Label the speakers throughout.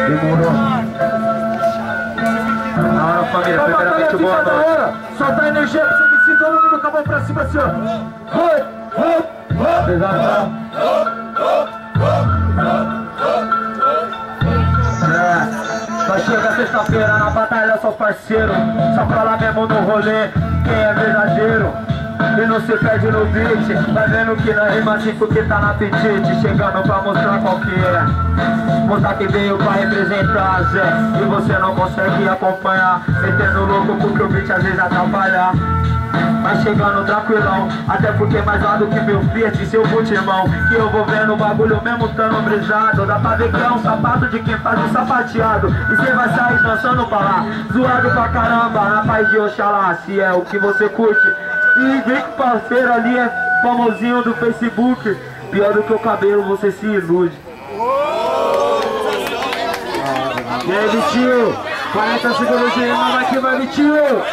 Speaker 1: Demorou. Na hora, família, primeiramente boa noite.
Speaker 2: Solta a energia pra você descer, todo mundo com a mão pra cima assim, ó.
Speaker 1: Pesadão. Vai chegar sexta-feira na batalha, só parceiro. Só pra lá mesmo no rolê, quem é verdadeiro. E não se perde no beat. Vai vendo que na rima 5 que tá na apetite. Chegando pra mostrar qual que é. Mostrar que veio pra representar Zé. E você não consegue acompanhar. Metendo louco porque o beat às vezes atrapalha. Vai chegando tranquilão, até porque mais lá do que meu Fiat, seu irmão. Que eu vou vendo o bagulho mesmo tando brisado. Dá pra ver que é um sapato de quem faz um sapateado. E cê vai sair dançando pra lá, zoado pra caramba, na paz de Oxalá, se é o que você curte. E vem que parceiro ali é famosinho do Facebook. Pior do que o cabelo, você se ilude.
Speaker 2: E aí, Vitinho? 40 segundos de rima, vai que vai, Vitinho!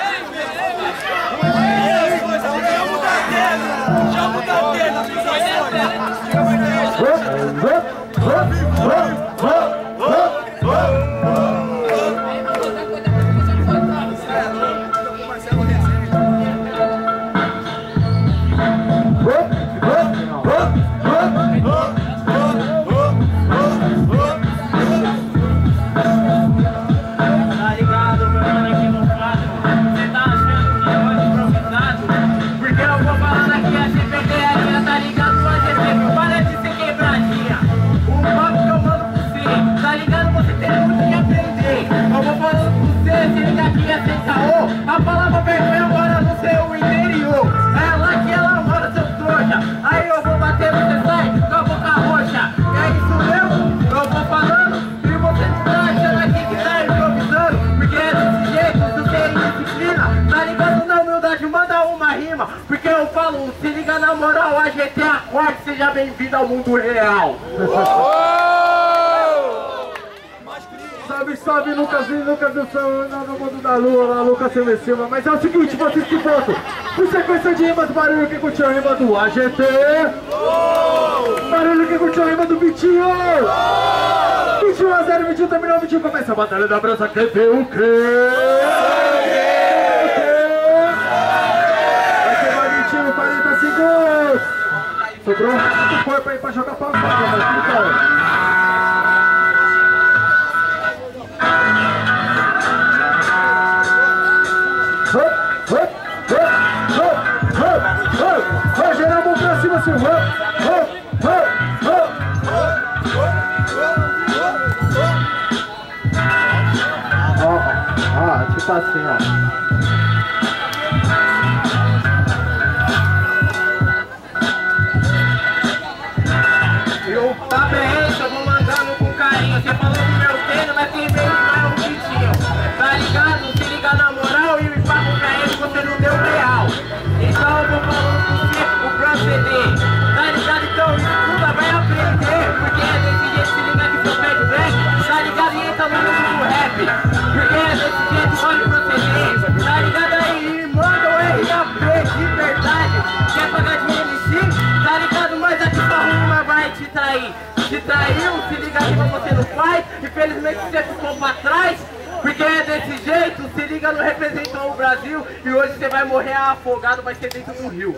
Speaker 3: A palavra vermelha mora no seu interior. É lá que ela mora, seu trouxa. Aí eu vou bater, você sai com a boca roxa. É isso mesmo? Eu vou falando e você tá achando aqui que tá improvisando. Porque é desse jeito, tu tem disciplina. Tá ligado na humildade, manda uma rima. Porque eu falo, se liga na moral, a GT acorde, seja bem-vindo ao mundo real.
Speaker 2: Salve, salve, Lucas do Céu, no mundo da lua, Lucas Silva. Mas é o seguinte, vocês que votam. Por sequência de rimas, barulho que curtiu a rima do AGT. Barulho que curtiu a rima do Vitinho. 21-0, Vitinho terminou, Vitinho começa a batalha da Brança. Quer ver o quê? Vai queimar Vitinho, 40 segundos. Sobrou um corpo aí pra jogar pra fora, mas fica. Vai gerar a mão pra cima, assim. Tipo assim, ó.
Speaker 3: Eu tá bem, eu vou mandando com carinho. Você falou do meu treino, mas quem veio não é o Vitinho. Tá ligado? Se liga na moral e me paga pra ele, você não deu real. Então eu vou falando com você o proceder. Tá ligado? Então escuta, vai aprender. Porque é desse jeito, se liga que seu pé de black. Tá ligado? E entra no mundo do rap. Porque é desse jeito, olha o proceder. Tá ligado aí? Manda o RAP de verdade. Quer pagar de MC? Tá ligado? Mas aqui sua rima vai te trair. Te traiu, se liga que você não faz. Infelizmente você ficou pra trás. Porque é desse jeito, se liga, não representou o Brasil. E hoje você vai morrer afogado, vai ser dentro do rio.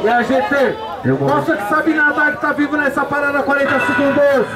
Speaker 2: E a GT, nossa que sabe nadar, que tá vivo nessa parada, 40 segundos.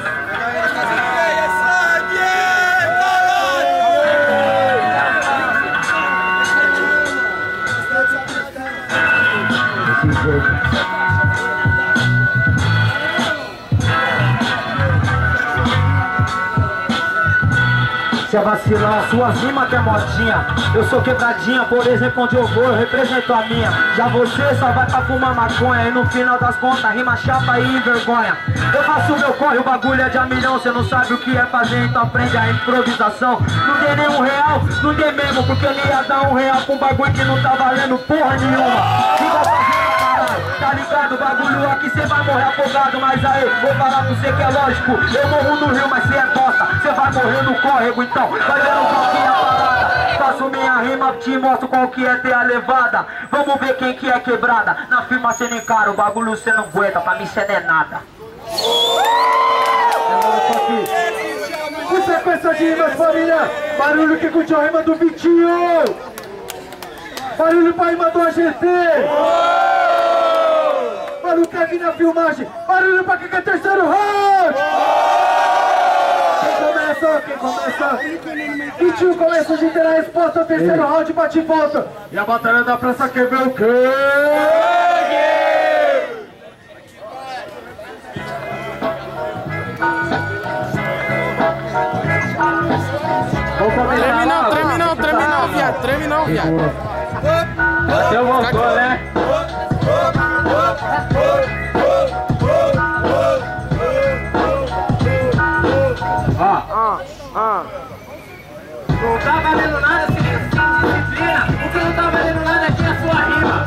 Speaker 1: Se é vacilão, suas rimas que é modinha. Eu sou quebradinha, por exemplo, onde eu vou, eu represento a minha. Já você só vai pra fumar maconha. E no final das contas, rima chapa e envergonha. Eu faço o meu corre, o bagulho é de a milhão. Cê não sabe o que é fazer, então aprende a improvisação. Não dei nem R$1, não dei mesmo. Porque ele ia dar R$1 pra um bagulho que não tá valendo porra nenhuma. Igual pra tá ligado, bagulho aqui cê vai morrer afogado. Mas aí, vou falar pra você que é lógico. Eu morro no rio, mas cê é bosta. Cê vai morrer no córrego, então vai vendo qual que é a parada. Faço minha rima, te mostro qual que é ter a levada. Vamos ver quem que é quebrada. Na firma cê não encara, o bagulho cê não aguenta. Pra mim cê não é nada.
Speaker 2: sequência de rimas, família. Barulho que curtiu a rima do Vitinho. Barulho pra rima do AGT. Barulho que aqui na filmagem. Barulho pra quem quer terceiro round. Quem começa? Vitinho começa a gente ter a resposta. Terceiro round, bate e volta. E a batalha da praça quer ver o quê?
Speaker 4: Treme não, viado.
Speaker 1: Até voltou, né?
Speaker 3: Não tá valendo nada sem disciplina. O que não tá valendo nada aqui é a sua rima.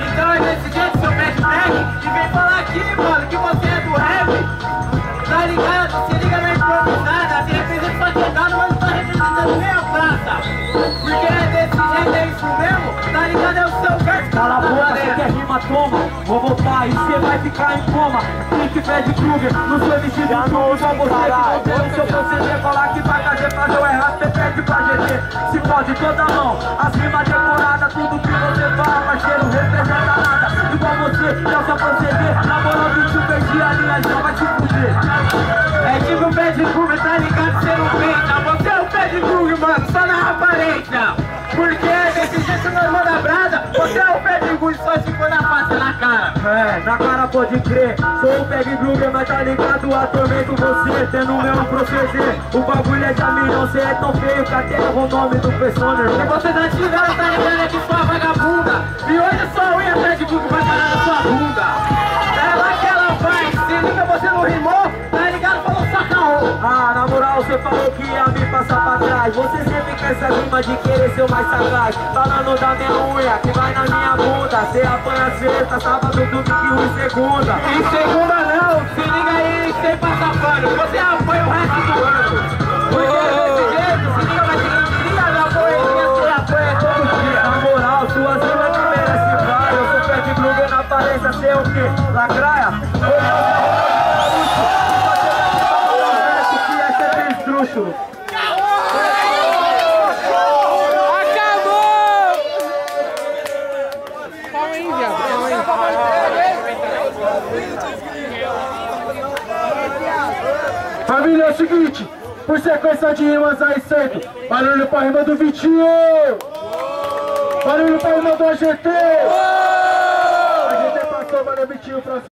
Speaker 3: Então é desse jeito, seu pé de break. E vem falar aqui, mano, que você é do rap. Tá ligado? Se liga na improvisada. Se representa sua quebrada, mas não tá representando nem a praça. Porque é desse jeito, é isso mesmo. Tá ligado? É o seu verso.
Speaker 1: Cala a boca, você quer rima, toma. Vou voltar e você vai ficar em coma. Clique Fred Krueger, não sou vestido de tudo. Só você que não tem o seu proceder. Falar que vai fazer fazer o errado, você pede pra GT. Se pode toda mão, as rimas decoradas. Tudo que você fala, parceiro, representa nada. Igual você, é o seu proceder. Na moral, bicho, perdi a linha, já vai te fuder.
Speaker 3: É tipo o pé de Krueger, tá ligado? Você não peita. Você é o pé de Krueger, mano, só na aparência. Porque desse jeito nós manda brada. Você é o pé de Krueger, só se for na face, na cara.
Speaker 1: É, na cara pode crer. Sou o Peg Krueger, mas tá ligado? Atormento você, tendo o mesmo proceder. O bagulho é de milhão, cê é tão feio que até errou o nome do personagem.
Speaker 3: E você tá tirando, tá ligado? É que sua vagabunda. E hoje sua unha pé de Krueger vai parar na sua bunda. É lá que ela vai. Se liga, você não rimou, tá ligado? Falou sacaô.
Speaker 1: Ah, na moral, você falou que ia me passar pra trás. Você sempre quer essa rima de querer ser o mais sagaz. Falando da minha unha, que vai na minha bunda. Cê apanha sexta, sábado, domingo e segunda.
Speaker 3: Em segunda não, se liga aí, sem passar pano. Você apanha o resto do ano. Porque desse jeito, se liga, mas quem diria na poesia, você apanha todo dia.
Speaker 1: Na moral, suas rimas não merecem vai. Eu sou Peg Krueger na aparência, sei o quê? Lacraia? Que é ser estrúxulo.
Speaker 2: Família, é o seguinte, por sequência de rimas aí, certo? Barulho pra rima do Vitinho! Barulho pra rima do AGT! AGT passou, valeu Vitinho, pra